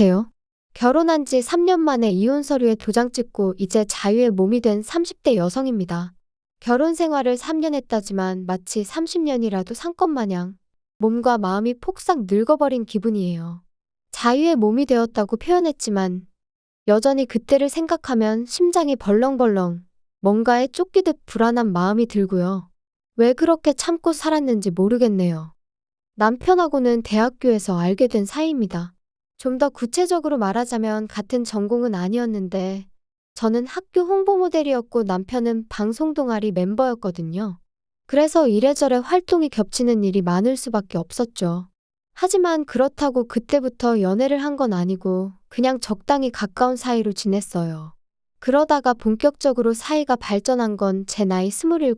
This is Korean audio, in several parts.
세요? 결혼한 지 3년 만에 이혼 서류에 도장 찍고 이제 자유의 몸이 된 30대 여성입니다. 결혼 생활을 3년 했다지만 마치 30년이라도 산 것 마냥 몸과 마음이 폭삭 늙어버린 기분이에요. 자유의 몸이 되었다고 표현했지만 여전히 그때를 생각하면 심장이 벌렁벌렁 뭔가에 쫓기듯 불안한 마음이 들고요. 왜 그렇게 참고 살았는지 모르겠네요. 남편하고는 대학교에서 알게 된 사이입니다. 좀 더 구체적으로 말하자면 같은 전공은 아니었는데 저는 학교 홍보 모델이었고 남편은 방송 동아리 멤버였거든요. 그래서 이래저래 활동이 겹치는 일이 많을 수밖에 없었죠. 하지만 그렇다고 그때부터 연애를 한 건 아니고 그냥 적당히 가까운 사이로 지냈어요. 그러다가 본격적으로 사이가 발전한 건 제 나이 27,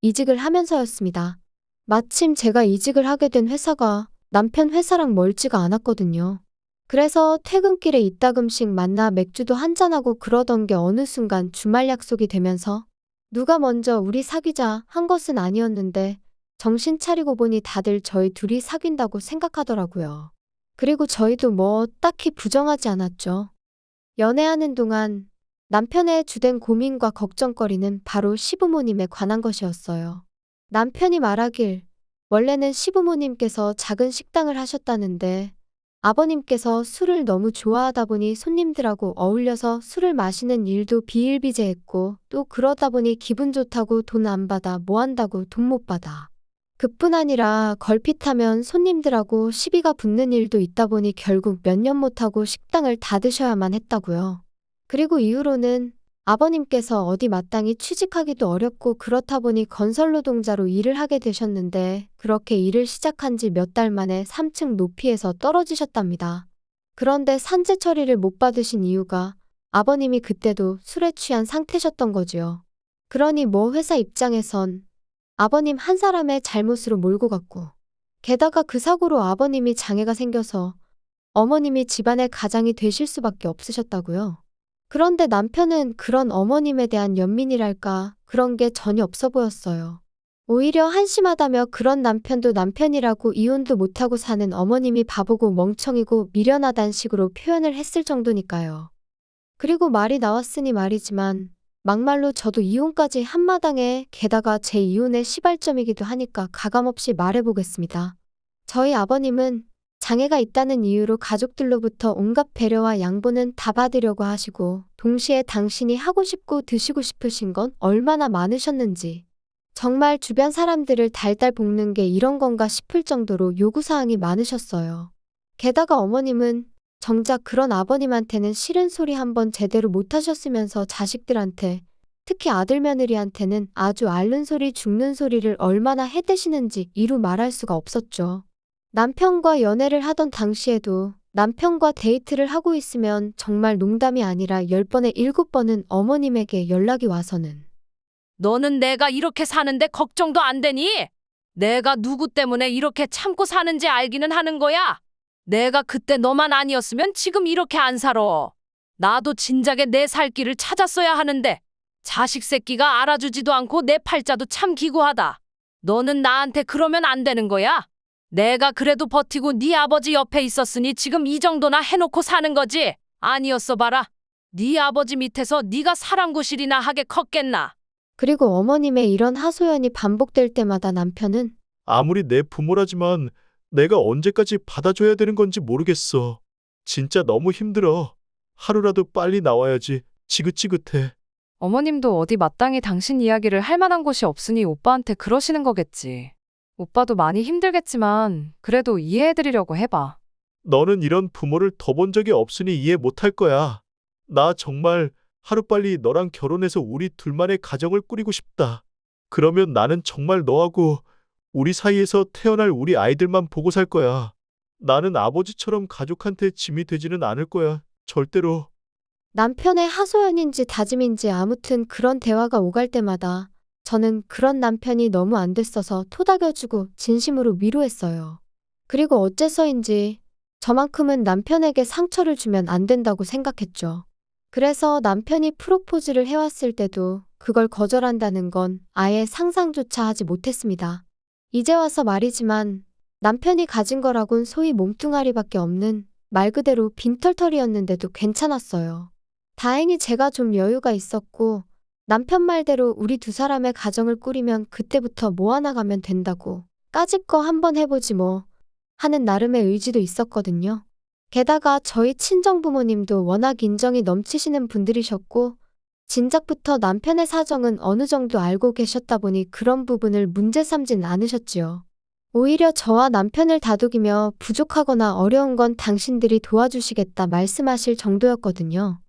이직을 하면서였습니다. 마침 제가 이직을 하게 된 회사가 남편 회사랑 멀지가 않았거든요. 그래서 퇴근길에 이따금씩 만나 맥주도 한잔하고 그러던 게 어느 순간 주말 약속이 되면서 누가 먼저 우리 사귀자 한 것은 아니었는데 정신 차리고 보니 다들 저희 둘이 사귄다고 생각하더라고요. 그리고 저희도 뭐 딱히 부정하지 않았죠. 연애하는 동안 남편의 주된 고민과 걱정거리는 바로 시부모님에 관한 것이었어요. 남편이 말하길 원래는 시부모님께서 작은 식당을 하셨다는데 아버님께서 술을 너무 좋아하다 보니 손님들하고 어울려서 술을 마시는 일도 비일비재했고 또 그러다 보니 기분 좋다고 돈 안 받아 뭐 한다고 돈 못 받아. 그뿐 아니라 걸핏하면 손님들하고 시비가 붙는 일도 있다 보니 결국 몇 년 못하고 식당을 닫으셔야만 했다고요. 그리고 이후로는 아버님께서 어디 마땅히 취직하기도 어렵고 그렇다 보니 건설 노동자로 일을 하게 되셨는데 그렇게 일을 시작한 지 몇 달 만에 3층 높이에서 떨어지셨답니다. 그런데 산재 처리를 못 받으신 이유가 아버님이 그때도 술에 취한 상태셨던 거지요. 그러니 뭐 회사 입장에선 아버님 한 사람의 잘못으로 몰고 갔고 게다가 그 사고로 아버님이 장애가 생겨서 어머님이 집안의 가장이 되실 수밖에 없으셨다고요. 그런데 남편은 그런 어머님에 대한 연민이랄까 그런 게 전혀 없어 보였어요. 오히려 한심하다며 그런 남편도 남편이라고 이혼도 못하고 사는 어머님이 바보고 멍청이고 미련하단 식으로 표현을 했을 정도니까요. 그리고 말이 나왔으니 말이지만 막말로 저도 이혼까지 한마당에 게다가 제 이혼의 시발점이기도 하니까 가감없이 말해보겠습니다. 저희 아버님은 장애가 있다는 이유로 가족들로부터 온갖 배려와 양보는 다 받으려고 하시고 동시에 당신이 하고 싶고 드시고 싶으신 건 얼마나 많으셨는지 정말 주변 사람들을 달달 볶는 게 이런 건가 싶을 정도로 요구사항이 많으셨어요. 게다가 어머님은 정작 그런 아버님한테는 싫은 소리 한번 제대로 못하셨으면서 자식들한테 특히 아들 며느리한테는 아주 앓는 소리 죽는 소리를 얼마나 해대시는지 이루 말할 수가 없었죠. 남편과 연애를 하던 당시에도 남편과 데이트를 하고 있으면 정말 농담이 아니라 10번에 7번은 어머님에게 연락이 와서는 너는 내가 이렇게 사는데 걱정도 안 되니? 내가 누구 때문에 이렇게 참고 사는지 알기는 하는 거야. 내가 그때 너만 아니었으면 지금 이렇게 안 살아. 나도 진작에 내 살 길을 찾았어야 하는데 자식 새끼가 알아주지도 않고 내 팔자도 참 기구하다. 너는 나한테 그러면 안 되는 거야. 내가 그래도 버티고 네 아버지 옆에 있었으니 지금 이 정도나 해놓고 사는 거지. 아니었어 봐라. 네 아버지 밑에서 네가 사랑구실이나 하게 컸겠나. 그리고 어머님의 이런 하소연이 반복될 때마다 남편은 아무리 내 부모라지만 내가 언제까지 받아줘야 되는 건지 모르겠어. 진짜 너무 힘들어. 하루라도 빨리 나와야지. 지긋지긋해. 어머님도 어디 마땅히 당신 이야기를 할 만한 곳이 없으니 오빠한테 그러시는 거겠지. 오빠도 많이 힘들겠지만 그래도 이해해드리려고 해봐. 너는 이런 부모를 더 본 적이 없으니 이해 못할 거야. 나 정말 하루빨리 너랑 결혼해서 우리 둘만의 가정을 꾸리고 싶다. 그러면 나는 정말 너하고 우리 사이에서 태어날 우리 아이들만 보고 살 거야. 나는 아버지처럼 가족한테 짐이 되지는 않을 거야. 절대로. 남편의 하소연인지 다짐인지 아무튼 그런 대화가 오갈 때마다 저는 그런 남편이 너무 안 됐어서 토닥여주고 진심으로 위로했어요. 그리고 어째서인지 저만큼은 남편에게 상처를 주면 안 된다고 생각했죠. 그래서 남편이 프로포즈를 해왔을 때도 그걸 거절한다는 건 아예 상상조차 하지 못했습니다. 이제 와서 말이지만 남편이 가진 거라곤 소위 몸뚱아리밖에 없는 말 그대로 빈털터리였는데도 괜찮았어요. 다행히 제가 좀 여유가 있었고 남편 말대로 우리 두 사람의 가정을 꾸리면 그때부터 모아나가면 된다고 까짓 거 한번 해보지 뭐 하는 나름의 의지도 있었거든요. 게다가 저희 친정부모님도 워낙 인정이 넘치시는 분들이셨고 진작부터 남편의 사정은 어느 정도 알고 계셨다 보니 그런 부분을 문제 삼진 않으셨지요. 오히려 저와 남편을 다독이며 부족하거나 어려운 건 당신들이 도와주시겠다 말씀하실 정도였거든요.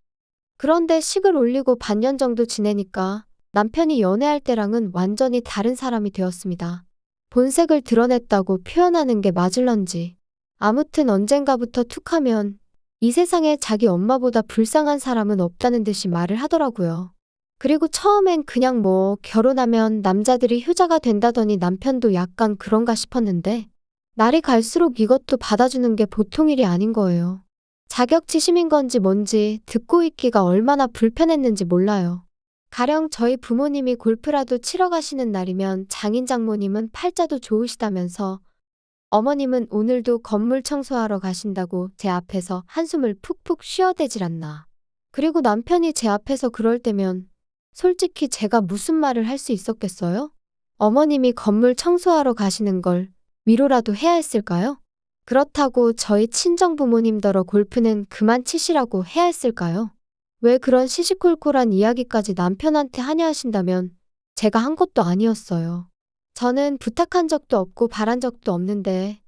그런데 식을 올리고 반년 정도 지내니까 남편이 연애할 때랑은 완전히 다른 사람이 되었습니다. 본색을 드러냈다고 표현하는 게 맞을런지. 아무튼 언젠가부터 툭하면 이 세상에 자기 엄마보다 불쌍한 사람은 없다는 듯이 말을 하더라고요. 그리고 처음엔 그냥 뭐 결혼하면 남자들이 효자가 된다더니 남편도 약간 그런가 싶었는데 날이 갈수록 이것도 받아주는 게 보통 일이 아닌 거예요. 자격지심인 건지 뭔지 듣고 있기가 얼마나 불편했는지 몰라요. 가령 저희 부모님이 골프라도 치러 가시는 날이면 장인 장모님은 팔자도 좋으시다면서 어머님은 오늘도 건물 청소하러 가신다고 제 앞에서 한숨을 푹푹 쉬어대질 않나. 그리고 남편이 제 앞에서 그럴 때면 솔직히 제가 무슨 말을 할 수 있었겠어요? 어머님이 건물 청소하러 가시는 걸 위로라도 해야 했을까요? 그렇다고 저희 친정부모님더러 골프는 그만 치시라고 해야 했을까요? 왜 그런 시시콜콜한 이야기까지 남편한테 하냐 하신다면 제가 한 것도 아니었어요. 저는 부탁한 적도 없고 바란 적도 없는데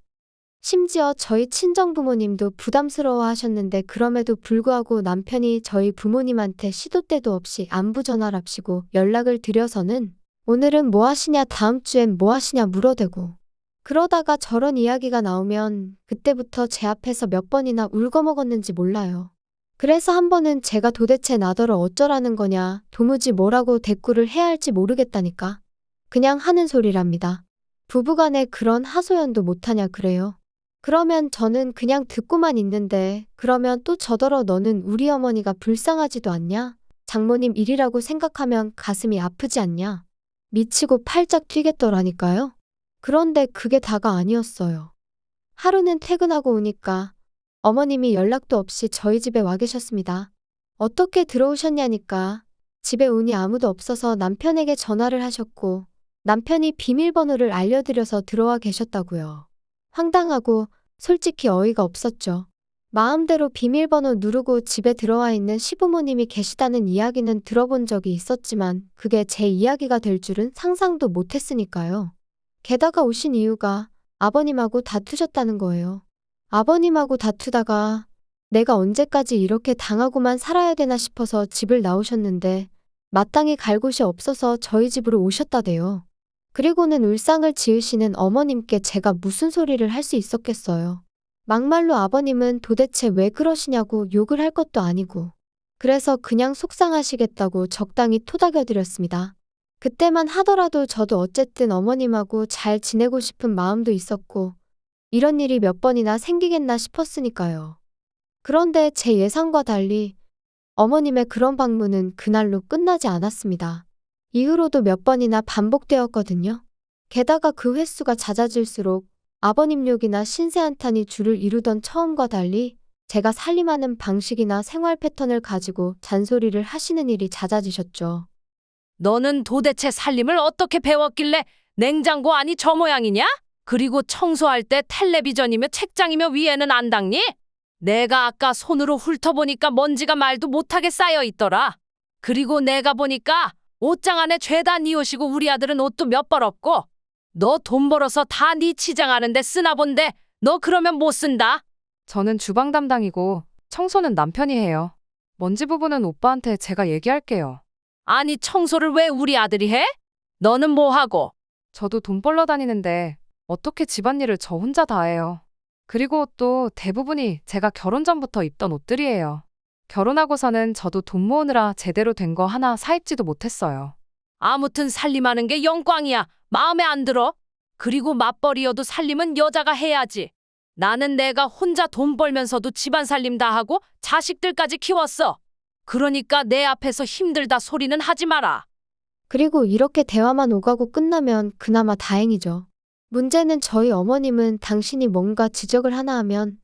심지어 저희 친정부모님도 부담스러워 하셨는데 그럼에도 불구하고 남편이 저희 부모님한테 시도 때도 없이 안부 전화랍시고 연락을 드려서는 오늘은 뭐 하시냐 다음 주엔 뭐 하시냐 물어대고 그러다가 저런 이야기가 나오면 그때부터 제 앞에서 몇 번이나 울거먹었는지 몰라요. 그래서 한 번은 제가 도대체 나더러 어쩌라는 거냐 도무지 뭐라고 대꾸를 해야 할지 모르겠다니까. 그냥 하는 소리랍니다. 부부간에 그런 하소연도 못하냐 그래요. 그러면 저는 그냥 듣고만 있는데 그러면 또 저더러 너는 우리 어머니가 불쌍하지도 않냐? 장모님 일이라고 생각하면 가슴이 아프지 않냐? 미치고 팔짝 뛰겠더라니까요. 그런데 그게 다가 아니었어요. 하루는 퇴근하고 오니까 어머님이 연락도 없이 저희 집에 와 계셨습니다. 어떻게 들어오셨냐니까 집에 오니 아무도 없어서 남편에게 전화를 하셨고 남편이 비밀번호를 알려드려서 들어와 계셨다고요. 황당하고 솔직히 어이가 없었죠. 마음대로 비밀번호 누르고 집에 들어와 있는 시부모님이 계시다는 이야기는 들어본 적이 있었지만 그게 제 이야기가 될 줄은 상상도 못했으니까요. 게다가 오신 이유가 아버님하고 다투셨다는 거예요. 아버님하고 다투다가 내가 언제까지 이렇게 당하고만 살아야 되나 싶어서 집을 나오셨는데 마땅히 갈 곳이 없어서 저희 집으로 오셨다대요. 그리고는 울상을 지으시는 어머님께 제가 무슨 소리를 할 수 있었겠어요. 막말로 아버님은 도대체 왜 그러시냐고 욕을 할 것도 아니고 그래서 그냥 속상하시겠다고 적당히 토닥여드렸습니다. 그때만 하더라도 저도 어쨌든 어머님하고 잘 지내고 싶은 마음도 있었고 이런 일이 몇 번이나 생기겠나 싶었으니까요. 그런데 제 예상과 달리 어머님의 그런 방문은 그날로 끝나지 않았습니다. 이후로도 몇 번이나 반복되었거든요. 게다가 그 횟수가 잦아질수록 아버님 욕이나 신세한탄이 주를 이루던 처음과 달리 제가 살림하는 방식이나 생활 패턴을 가지고 잔소리를 하시는 일이 잦아지셨죠. 너는 도대체 살림을 어떻게 배웠길래 냉장고 안이 저 모양이냐? 그리고 청소할 때 텔레비전이며 책장이며 위에는 안 닦니? 내가 아까 손으로 훑어보니까 먼지가 말도 못하게 쌓여 있더라. 그리고 내가 보니까 옷장 안에 죄다 네 옷이고 우리 아들은 옷도 몇 벌 없고 너 돈 벌어서 다 네 치장하는데 쓰나 본데 너 그러면 못 쓴다. 저는 주방 담당이고 청소는 남편이 해요. 먼지 부분은 오빠한테 제가 얘기할게요. 아니 청소를 왜 우리 아들이 해? 너는 뭐 하고? 저도 돈 벌러 다니는데 어떻게 집안일을 저 혼자 다 해요. 그리고 또 대부분이 제가 결혼 전부터 입던 옷들이에요. 결혼하고서는 저도 돈 모으느라 제대로 된 거 하나 사입지도 못했어요. 아무튼 살림하는 게 영광이야. 마음에 안 들어? 그리고 맞벌이여도 살림은 여자가 해야지. 나는 내가 혼자 돈 벌면서도 집안 살림 다 하고 자식들까지 키웠어. 그러니까 내 앞에서 힘들다 소리는 하지 마라. 그리고 이렇게 대화만 오가고 끝나면 그나마 다행이죠. 문제는 저희 어머님은 당신이 뭔가 지적을 하나 하면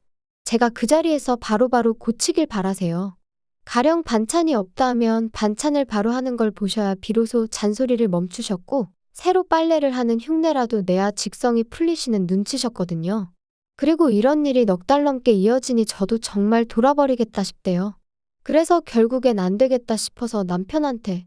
제가 그 자리에서 바로바로 고치길 바라세요. 가령 반찬이 없다 하면 반찬을 바로 하는 걸 보셔야 비로소 잔소리를 멈추셨고 새로 빨래를 하는 흉내라도 내야 직성이 풀리시는 눈치셨거든요. 그리고 이런 일이 넉 달 넘게 이어지니 저도 정말 돌아버리겠다 싶대요. 그래서 결국엔 안 되겠다 싶어서 남편한테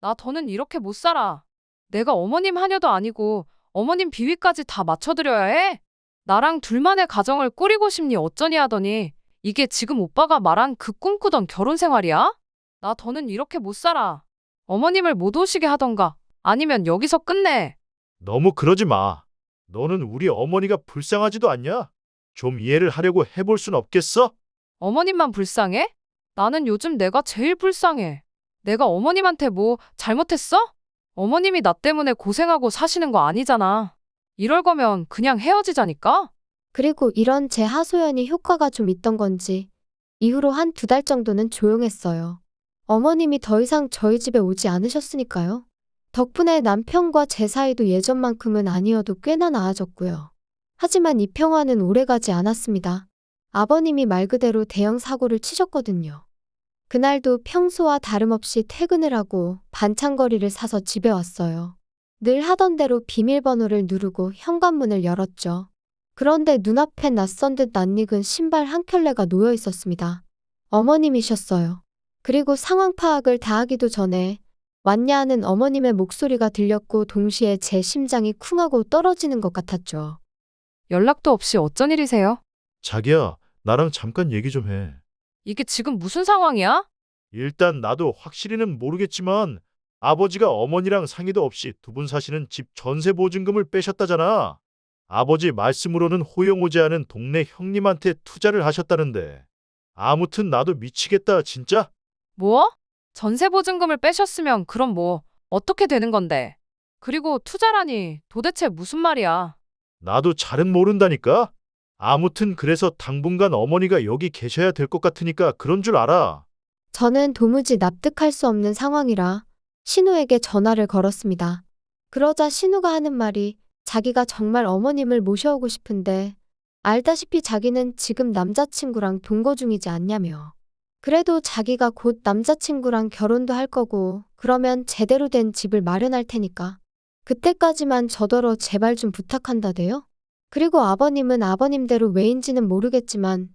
나 더는 이렇게 못 살아. 내가 어머님 하녀도 아니고 어머님 비위까지 다 맞춰드려야 해? 나랑 둘만의 가정을 꾸리고 싶니 어쩌니 하더니 이게 지금 오빠가 말한 그 꿈꾸던 결혼 생활이야? 나 더는 이렇게 못 살아. 어머님을 못 오시게 하던가 아니면 여기서 끝내. 너무 그러지 마. 너는 우리 어머니가 불쌍하지도 않냐? 좀 이해를 하려고 해볼 순 없겠어? 어머님만 불쌍해? 나는 요즘 내가 제일 불쌍해. 내가 어머님한테 뭐 잘못했어? 어머님이 나 때문에 고생하고 사시는 거 아니잖아. 이럴 거면 그냥 헤어지자니까? 그리고 이런 제 하소연이 효과가 좀 있던 건지 이후로 한 2달 정도는 조용했어요. 어머님이 더 이상 저희 집에 오지 않으셨으니까요. 덕분에 남편과 제 사이도 예전만큼은 아니어도 꽤나 나아졌고요. 하지만 이 평화는 오래가지 않았습니다. 아버님이 말 그대로 대형 사고를 치셨거든요. 그날도 평소와 다름없이 퇴근을 하고 반찬거리를 사서 집에 왔어요. 늘 하던 대로 비밀번호를 누르고 현관문을 열었죠. 그런데 눈앞에 낯선 듯 낯익은 신발 한 켤레가 놓여 있었습니다. 어머님이셨어요. 그리고 상황 파악을 다 하기도 전에 왔냐 하는 어머님의 목소리가 들렸고 동시에 제 심장이 쿵하고 떨어지는 것 같았죠. 연락도 없이 어쩐 일이세요? 자기야, 나랑 잠깐 얘기 좀 해. 이게 지금 무슨 상황이야? 일단 나도 확실히는 모르겠지만 아버지가 어머니랑 상의도 없이 두 분 사시는 집 전세 보증금을 빼셨다잖아. 아버지 말씀으로는 호영 오지 않은 동네 형님한테 투자를 하셨다는데. 아무튼 나도 미치겠다, 진짜. 뭐? 전세 보증금을 빼셨으면 그럼 뭐 어떻게 되는 건데? 그리고 투자라니 도대체 무슨 말이야? 나도 잘은 모른다니까. 아무튼 그래서 당분간 어머니가 여기 계셔야 될 것 같으니까 그런 줄 알아. 저는 도무지 납득할 수 없는 상황이라 신우에게 전화를 걸었습니다. 그러자 신우가 하는 말이 자기가 정말 어머님을 모셔오고 싶은데 알다시피 자기는 지금 남자친구랑 동거 중이지 않냐며. 그래도 자기가 곧 남자친구랑 결혼도 할 거고 그러면 제대로 된 집을 마련할 테니까 그때까지만 저더러 제발 좀 부탁한다대요. 그리고 아버님은 아버님대로 왜인지는 모르겠지만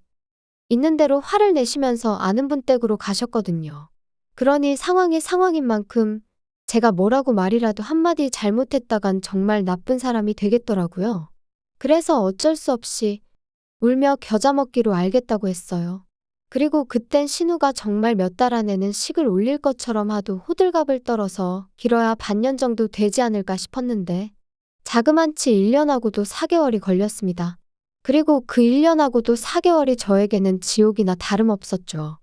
있는 대로 화를 내시면서 아는 분 댁으로 가셨거든요. 그러니 상황이 상황인 만큼 제가 뭐라고 말이라도 한마디 잘못했다간 정말 나쁜 사람이 되겠더라고요. 그래서 어쩔 수 없이 울며 겨자 먹기로 알겠다고 했어요. 그리고 그땐 신우가 정말 몇 달 안에는 식을 올릴 것처럼 하도 호들갑을 떨어서 길어야 반년 정도 되지 않을까 싶었는데 자그만치 1년하고도 4개월이 걸렸습니다. 그리고 그 1년하고도 4개월이 저에게는 지옥이나 다름없었죠.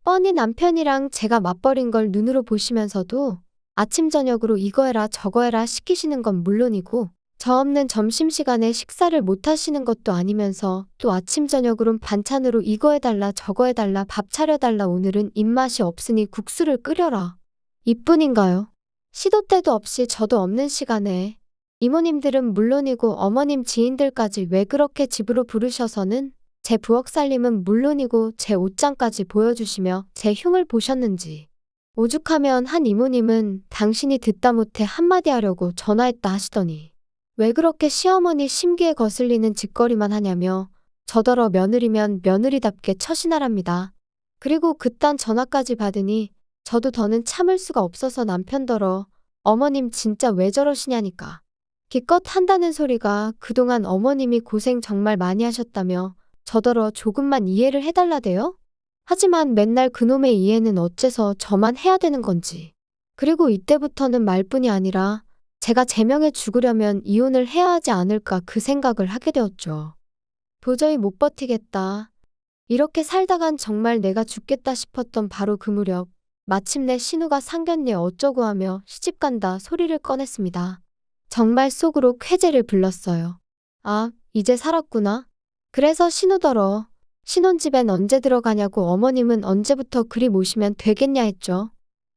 뻔히 남편이랑 제가 맞벌인 걸 눈으로 보시면서도 아침 저녁으로 이거 해라 저거 해라 시키시는 건 물론이고 저 없는 점심시간에 식사를 못 하시는 것도 아니면서 또 아침 저녁으론 반찬으로 이거 해달라 저거 해달라 밥 차려달라 오늘은 입맛이 없으니 국수를 끓여라. 이뿐인가요? 시도 때도 없이 저도 없는 시간에 이모님들은 물론이고 어머님 지인들까지 왜 그렇게 집으로 부르셔서는 제 부엌 살림은 물론이고 제 옷장까지 보여주시며 제 흉을 보셨는지. 오죽하면 한 이모님은 당신이 듣다 못해 한마디 하려고 전화했다 하시더니 왜 그렇게 시어머니 심기에 거슬리는 짓거리만 하냐며 저더러 며느리면 며느리답게 처신하랍니다. 그리고 그딴 전화까지 받으니 저도 더는 참을 수가 없어서 남편더러 어머님 진짜 왜 저러시냐니까. 기껏 한다는 소리가 그동안 어머님이 고생 정말 많이 하셨다며 저더러 조금만 이해를 해달라대요? 하지만 맨날 그놈의 이해는 어째서 저만 해야 되는 건지. 그리고 이때부터는 말뿐이 아니라 제가 제명해 죽으려면 이혼을 해야 하지 않을까 그 생각을 하게 되었죠. 도저히 못 버티겠다. 이렇게 살다간 정말 내가 죽겠다 싶었던 바로 그 무렵 마침내 신우가 상견례 어쩌고 하며 시집간다 소리를 꺼냈습니다. 정말 속으로 쾌재를 불렀어요. 아, 이제 살았구나. 그래서 신우더러 신혼집엔 언제 들어가냐고 어머님은 언제부터 그리 모시면 되겠냐 했죠.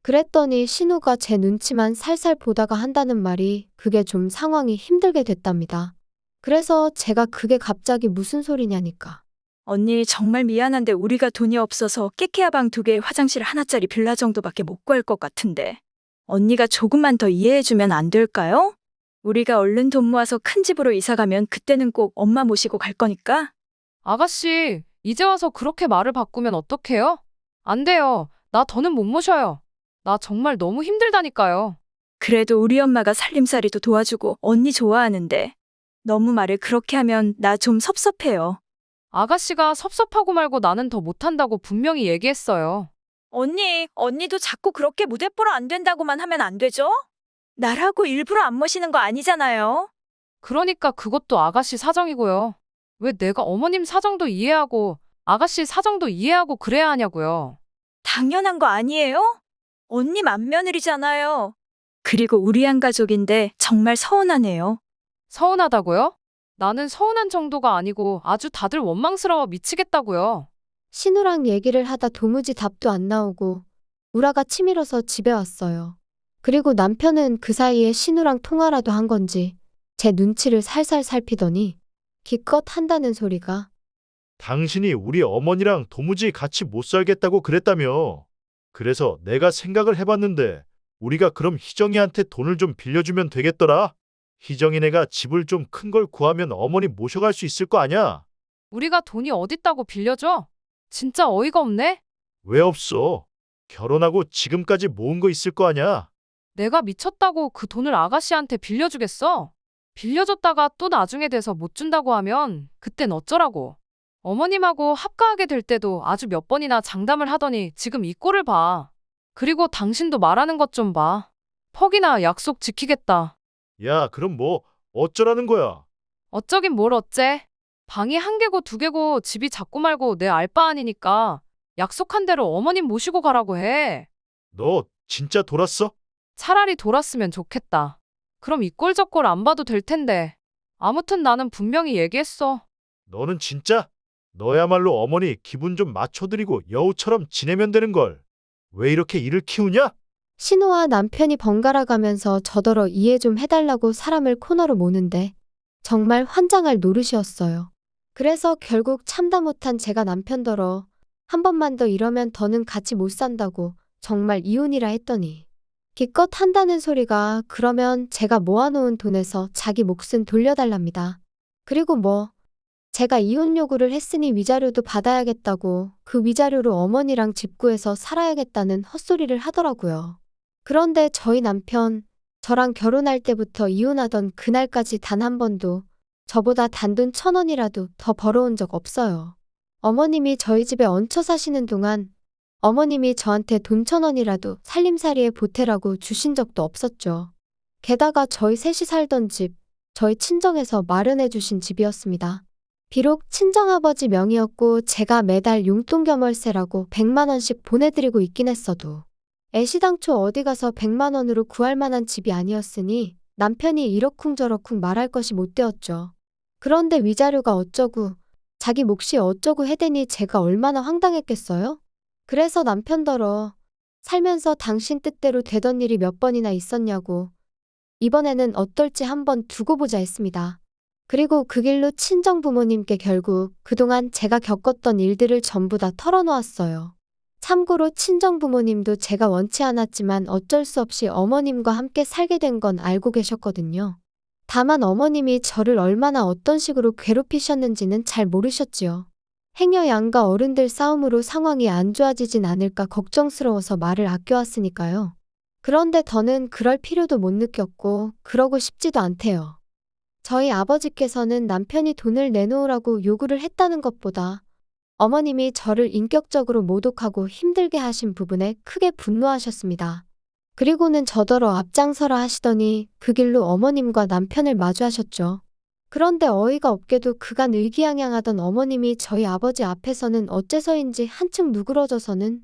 그랬더니 신우가 제 눈치만 살살 보다가 한다는 말이 그게 좀 상황이 힘들게 됐답니다. 그래서 제가 그게 갑자기 무슨 소리냐니까. 언니 정말 미안한데 우리가 돈이 없어서 깨케야 방 2개 화장실 하나짜리 빌라 정도밖에 못 구할 것 같은데. 언니가 조금만 더 이해해주면 안 될까요? 우리가 얼른 돈 모아서 큰 집으로 이사 가면 그때는 꼭 엄마 모시고 갈 거니까. 아가씨, 이제 와서 그렇게 말을 바꾸면 어떡해요? 안 돼요. 나 더는 못 모셔요. 나 정말 너무 힘들다니까요. 그래도 우리 엄마가 살림살이도 도와주고 언니 좋아하는데. 너무 말을 그렇게 하면 나 좀 섭섭해요. 아가씨가 섭섭하고 말고 나는 더 못한다고 분명히 얘기했어요. 언니도 자꾸 그렇게 무대 보러 안 된다고만 하면 안 되죠? 나라고 일부러 안 모시는 거 아니잖아요. 그러니까 그것도 아가씨 사정이고요. 왜 내가 어머님 사정도 이해하고 아가씨 사정도 이해하고 그래야 하냐고요. 당연한 거 아니에요? 언니 맏며느리잖아요. 그리고 우리 한 가족인데 정말 서운하네요. 서운하다고요? 나는 서운한 정도가 아니고 아주 다들 원망스러워 미치겠다고요. 신우랑 얘기를 하다 도무지 답도 안 나오고 우라가 치밀어서 집에 왔어요. 그리고 남편은 그 사이에 신우랑 통화라도 한 건지 제 눈치를 살살 살피더니 기껏 한다는 소리가 당신이 우리 어머니랑 도무지 같이 못 살겠다고 그랬다며. 그래서 내가 생각을 해봤는데 우리가 그럼 희정이한테 돈을 좀 빌려주면 되겠더라. 희정이네가 집을 좀 큰 걸 구하면 어머니 모셔갈 수 있을 거 아냐? 우리가 돈이 어딨다고 빌려줘? 진짜 어이가 없네? 왜 없어? 결혼하고 지금까지 모은 거 있을 거 아냐? 내가 미쳤다고 그 돈을 아가씨한테 빌려주겠어? 빌려줬다가 또 나중에 돼서 못 준다고 하면 그땐 어쩌라고. 어머님하고 합가하게 될 때도 아주 몇 번이나 장담을 하더니 지금 이 꼴을 봐. 그리고 당신도 말하는 것 좀 봐. 퍽이나 약속 지키겠다. 야, 그럼 뭐 어쩌라는 거야? 어쩌긴 뭘 어째. 방이 1개고 2개고 집이 작고 말고 내 알바 아니니까 약속한 대로 어머님 모시고 가라고 해. 너 진짜 돌았어? 차라리 돌았으면 좋겠다. 그럼 이 꼴 저 꼴 안 봐도 될 텐데. 아무튼 나는 분명히 얘기했어. 너는 진짜? 너야말로 어머니 기분 좀 맞춰드리고 여우처럼 지내면 되는 걸. 왜 이렇게 일을 키우냐? 신우와 남편이 번갈아 가면서 저더러 이해 좀 해달라고 사람을 코너로 모는데 정말 환장할 노릇이었어요. 그래서 결국 참다 못한 제가 남편더러 한 번만 더 이러면 더는 같이 못 산다고 정말 이혼이라 했더니 기껏 한다는 소리가 그러면 제가 모아놓은 돈에서 자기 몫은 돌려달랍니다. 그리고 뭐 제가 이혼 요구를 했으니 위자료도 받아야겠다고 그 위자료로 어머니랑 집 구해서 살아야겠다는 헛소리를 하더라고요. 그런데 저희 남편, 저랑 결혼할 때부터 이혼하던 그날까지 단 한 번도 저보다 단돈 1,000원이라도 더 벌어온 적 없어요. 어머님이 저희 집에 얹혀 사시는 동안 어머님이 저한테 돈 1,000원이라도 살림살이에 보태라고 주신 적도 없었죠. 게다가 저희 셋이 살던 집, 저희 친정에서 마련해 주신 집이었습니다. 비록 친정아버지 명의였고 제가 매달 용돈 겸 월세라고 100만 원씩 보내드리고 있긴 했어도 애시당초 어디 가서 100만 원으로 구할 만한 집이 아니었으니 남편이 이러쿵저러쿵 말할 것이 못 되었죠. 그런데 위자료가 어쩌고 자기 몫이 어쩌고 해대니 제가 얼마나 황당했겠어요? 그래서 남편더러 살면서 당신 뜻대로 되던 일이 몇 번이나 있었냐고 이번에는 어떨지 한번 두고 보자 했습니다. 그리고 그 길로 친정 부모님께 결국 그동안 제가 겪었던 일들을 전부 다 털어놓았어요. 참고로 친정 부모님도 제가 원치 않았지만 어쩔 수 없이 어머님과 함께 살게 된 건 알고 계셨거든요. 다만 어머님이 저를 얼마나 어떤 식으로 괴롭히셨는지는 잘 모르셨지요. 행여 양가 어른들 싸움으로 상황이 안 좋아지진 않을까 걱정스러워서 말을 아껴왔으니까요. 그런데 더는 그럴 필요도 못 느꼈고 그러고 싶지도 않대요. 저희 아버지께서는 남편이 돈을 내놓으라고 요구를 했다는 것보다 어머님이 저를 인격적으로 모독하고 힘들게 하신 부분에 크게 분노하셨습니다. 그리고는 저더러 앞장서라 하시더니 그 길로 어머님과 남편을 마주하셨죠. 그런데 어이가 없게도 그간 의기양양하던 어머님이 저희 아버지 앞에서는 어째서인지 한층 누그러져서는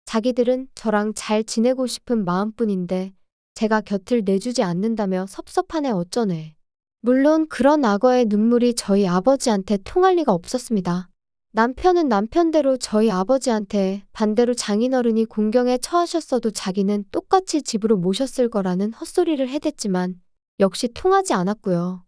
자기들은 저랑 잘 지내고 싶은 마음뿐인데 제가 곁을 내주지 않는다며 섭섭하네 어쩌네. 물론 그런 악어의 눈물이 저희 아버지한테 통할 리가 없었습니다. 남편은 남편대로 저희 아버지한테 반대로 장인어른이 공경에 처하셨어도 자기는 똑같이 집으로 모셨을 거라는 헛소리를 해댔지만 역시 통하지 않았고요.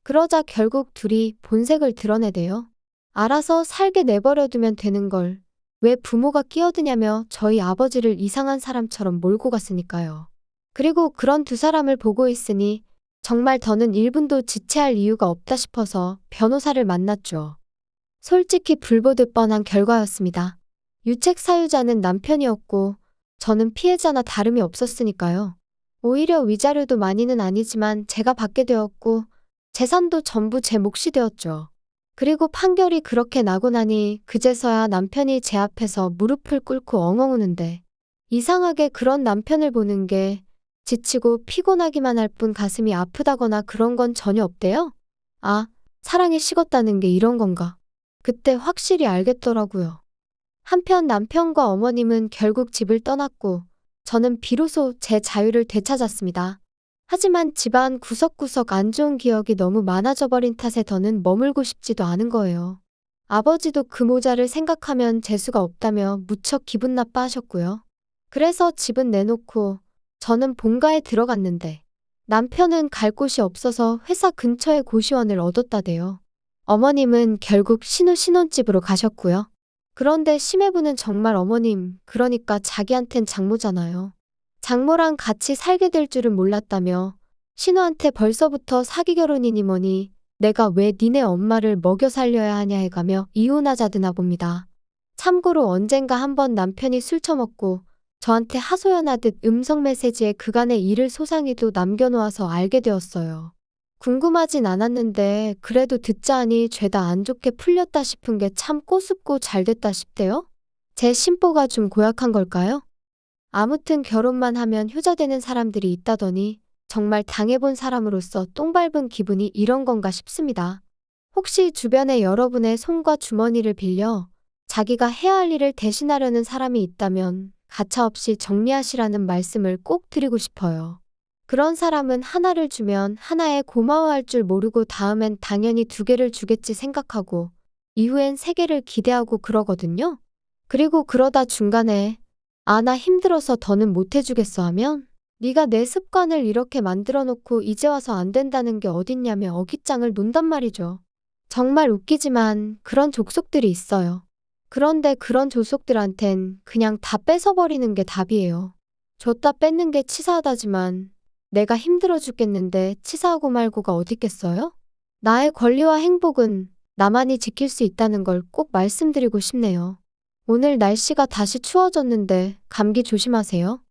그러자 결국 둘이 본색을 드러내대요. 알아서 살게 내버려두면 되는 걸 왜 부모가 끼어드냐며 저희 아버지를 이상한 사람처럼 몰고 갔으니까요. 그리고 그런 두 사람을 보고 있으니 정말 더는 1분도 지체할 이유가 없다 싶어서 변호사를 만났죠. 솔직히 불보듯 뻔한 결과였습니다. 유책 사유자는 남편이었고 저는 피해자나 다름이 없었으니까요. 오히려 위자료도 많이는 아니지만 제가 받게 되었고 재산도 전부 제 몫이 되었죠. 그리고 판결이 그렇게 나고 나니 그제서야 남편이 제 앞에서 무릎을 꿇고 엉엉 우는데 이상하게 그런 남편을 보는 게 지치고 피곤하기만 할 뿐 가슴이 아프다거나 그런 건 전혀 없대요. 아, 사랑이 식었다는 게 이런 건가. 그때 확실히 알겠더라고요. 한편 남편과 어머님은 결국 집을 떠났고 저는 비로소 제 자유를 되찾았습니다. 하지만 집안 구석구석 안 좋은 기억이 너무 많아져 버린 탓에 더는 머물고 싶지도 않은 거예요. 아버지도 그 모자를 생각하면 재수가 없다며 무척 기분 나빠하셨고요. 그래서 집은 내놓고 저는 본가에 들어갔는데 남편은 갈 곳이 없어서 회사 근처에 고시원을 얻었다대요. 어머님은 결국 신혼집으로 가셨고요. 그런데 심해부는 정말 어머님, 그러니까 자기한텐 장모잖아요. 장모랑 같이 살게 될 줄은 몰랐다며 신우한테 벌써부터 사기 결혼이니 뭐니 내가 왜 니네 엄마를 먹여 살려야 하냐 해가며 이혼하자드나 봅니다. 참고로 언젠가 한번 남편이 술 처먹고 저한테 하소연하듯 음성 메시지에 그간의 일을 소상히도 남겨놓아서 알게 되었어요. 궁금하진 않았는데 그래도 듣자 하니 죄다 안 좋게 풀렸다 싶은 게 참 꼬숩고 잘 됐다 싶대요. 제 심보가 좀 고약한 걸까요? 아무튼 결혼만 하면 효자되는 사람들이 있다더니 정말 당해본 사람으로서 똥 밟은 기분이 이런 건가 싶습니다. 혹시 주변에 여러분의 손과 주머니를 빌려 자기가 해야 할 일을 대신하려는 사람이 있다면 가차없이 정리하시라는 말씀을 꼭 드리고 싶어요. 그런 사람은 하나를 주면 하나에 고마워할 줄 모르고 다음엔 당연히 2개를 주겠지 생각하고 이후엔 3개를 기대하고 그러거든요. 그리고 그러다 중간에 아, 나 힘들어서 더는 못 해주겠어 하면 네가 내 습관을 이렇게 만들어 놓고 이제 와서 안 된다는 게 어딨냐며 어깃장을 논단 말이죠. 정말 웃기지만 그런 족속들이 있어요. 그런데 그런 족속들한텐 그냥 다 뺏어버리는 게 답이에요. 줬다 뺏는 게 치사하다지만 내가 힘들어 죽겠는데 치사하고 말고가 어딨겠어요? 나의 권리와 행복은 나만이 지킬 수 있다는 걸 꼭 말씀드리고 싶네요. 오늘 날씨가 다시 추워졌는데 감기 조심하세요.